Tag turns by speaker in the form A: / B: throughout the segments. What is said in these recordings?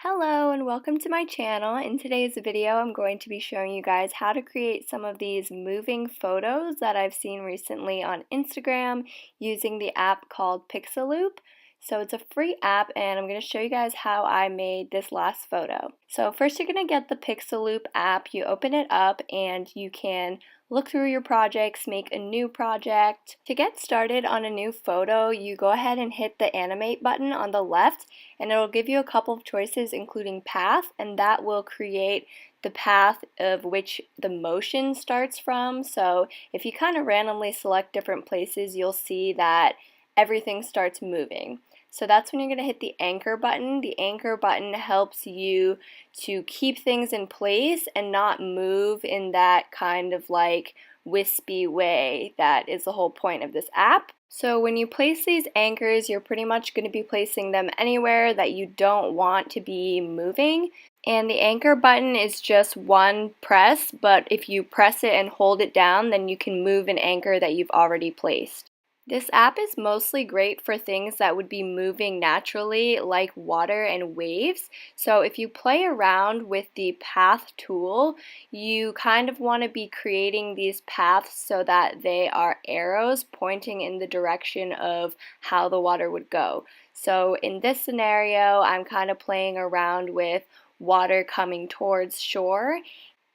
A: Hello and welcome to my channel. In today's video I'm going to be showing you guys how to create some of these moving photos that I've seen recently on Instagram using the app called Pixaloop. So it's a free app and I'm going to show you guys how I made this last photo. So first you're going to get the Pixaloop app, you open it up and you can look through your projects, make a new project. To get started on a new photo, you go ahead and hit the animate button on the left and it'll give you a couple of choices including path, and that will create the path of which the motion starts from. So if you kind of randomly select different places, you'll see that everything starts moving. So that's when you're going to hit the anchor button. The anchor button helps you to keep things in place and not move in that kind of like wispy way that is the whole point of this app. So when you place these anchors, you're pretty much going to be placing them anywhere that you don't want to be moving. And the anchor button is just one press, but if you press it and hold it down, then you can move an anchor that you've already placed. This app is mostly great for things that would be moving naturally, like water and waves. So if you play around with the path tool, you kind of want to be creating these paths so that they are arrows pointing in the direction of how the water would go. So in this scenario, I'm kind of playing around with water coming towards shore.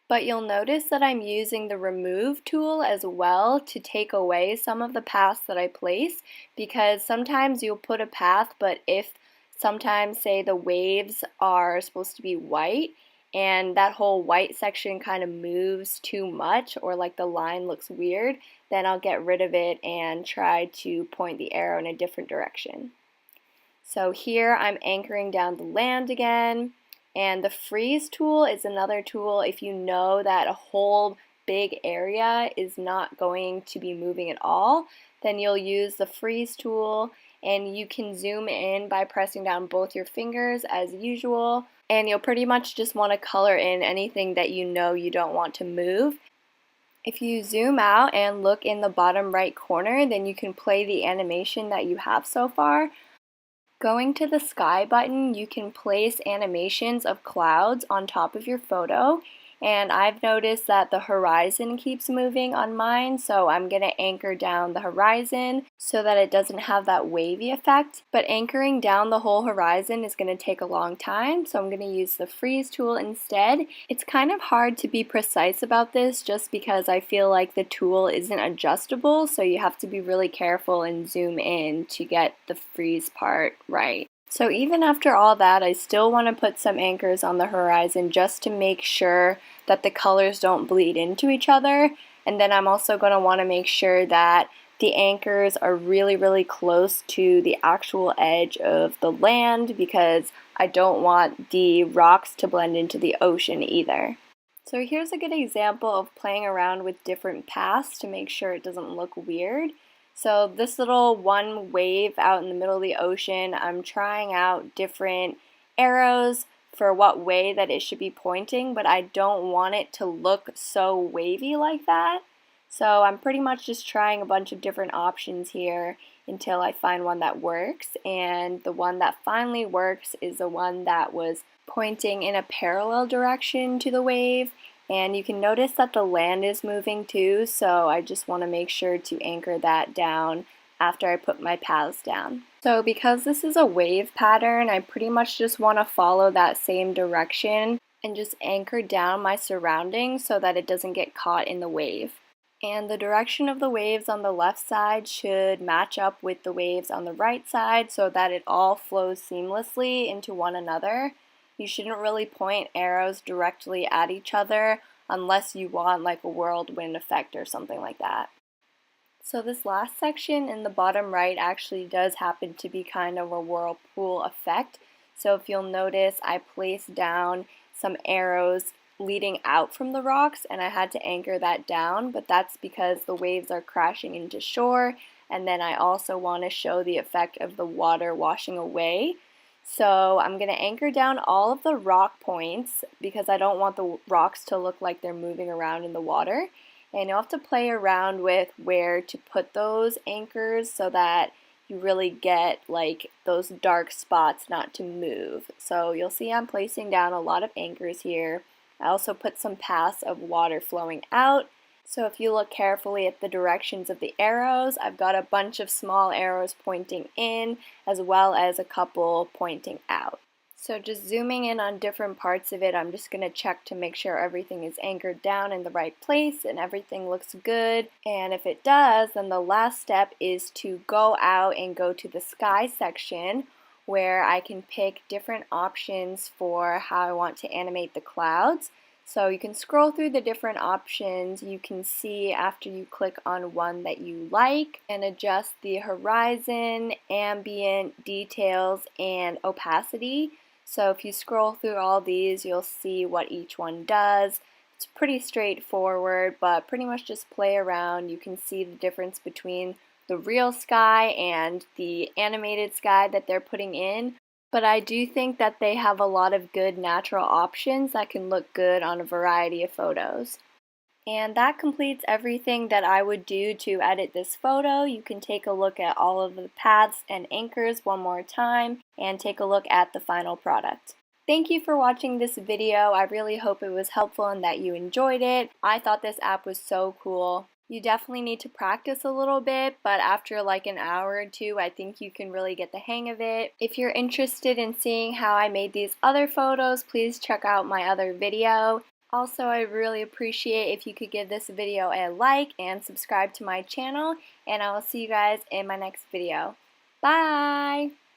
A: But you'll notice that I'm using the remove tool as well to take away some of the paths that I place, because sometimes you'll put a path, but if sometimes say the waves are supposed to be white and that whole white section kind of moves too much or like the line looks weird, then I'll get rid of it and try to point the arrow in a different direction. So here I'm anchoring down the land again. And the freeze tool is another tool if you know that a whole big area is not going to be moving at all, then you'll use the freeze tool and you can zoom in by pressing down both your fingers as usual, and you'll pretty much just want to color in anything that you know you don't want to move. If you zoom out and look in the bottom right corner, then you can play the animation that you have so far. Going to the sky button, you can place animations of clouds on top of your photo, and I've noticed that the horizon keeps moving on mine, so I'm going to anchor down the horizon so that it doesn't have that wavy effect. But anchoring down the whole horizon is going to take a long time, so I'm going to use the freeze tool instead. It's kind of hard to be precise about this just because I feel like the tool isn't adjustable, so you have to be really careful and zoom in to get the freeze part right. So even after all that, I still want to put some anchors on the horizon just to make sure that the colors don't bleed into each other. And then I'm also going to want to make sure that the anchors are really close to the actual edge of the land, because I don't want the rocks to blend into the ocean either. So here's a good example of playing around with different paths to make sure it doesn't look weird. So this little one wave out in the middle of the ocean, I'm trying out different arrows for what way that it should be pointing, but I don't want it to look so wavy like that. So I'm pretty much just trying a bunch of different options here until I find one that works, and the one that finally works is the one that was pointing in a parallel direction to the wave. And you can notice that the land is moving too, so I just want to make sure to anchor that down after I put my paths down. So because this is a wave pattern, I pretty much just want to follow that same direction and just anchor down my surroundings so that it doesn't get caught in the wave. And the direction of the waves on the left side should match up with the waves on the right side so that it all flows seamlessly into one another. You shouldn't really point arrows directly at each other unless you want like a whirlwind effect or something like that. So this last section in the bottom right actually does happen to be kind of a whirlpool effect. So if you'll notice, I placed down some arrows leading out from the rocks and I had to anchor that down, but that's because the waves are crashing into shore, and then I also want to show the effect of the water washing away. So I'm going to anchor down all of the rock points because I don't want the rocks to look like they're moving around in the water. And you'll have to play around with where to put those anchors so that you really get like those dark spots not to move. So you'll see I'm placing down a lot of anchors here. I also put some paths of water flowing out. So if you look carefully at the directions of the arrows, I've got a bunch of small arrows pointing in as well as a couple pointing out. So just zooming in on different parts of it, I'm just going to check to make sure everything is anchored down in the right place and everything looks good. And if it does, then the last step is to go out and go to the sky section where I can pick different options for how I want to animate the clouds. So you can scroll through the different options. You can see after you click on one that you like and adjust the horizon, ambient, details, and opacity. So if you scroll through all these, you'll see what each one does. It's pretty straightforward, but pretty much just play around. You can see the difference between the real sky and the animated sky that they're putting in. But I do think that they have a lot of good natural options that can look good on a variety of photos. And that completes everything that I would do to edit this photo. You can take a look at all of the paths and anchors one more time and take a look at the final product. Thank you for watching this video. I really hope it was helpful and that you enjoyed it. I thought this app was so cool. You definitely need to practice a little bit, but after like an hour or two, I think you can really get the hang of it. If you're interested in seeing how I made these other photos, please check out my other video. Also, I really appreciate if you could give this video a like and subscribe to my channel, and I will see you guys in my next video. Bye!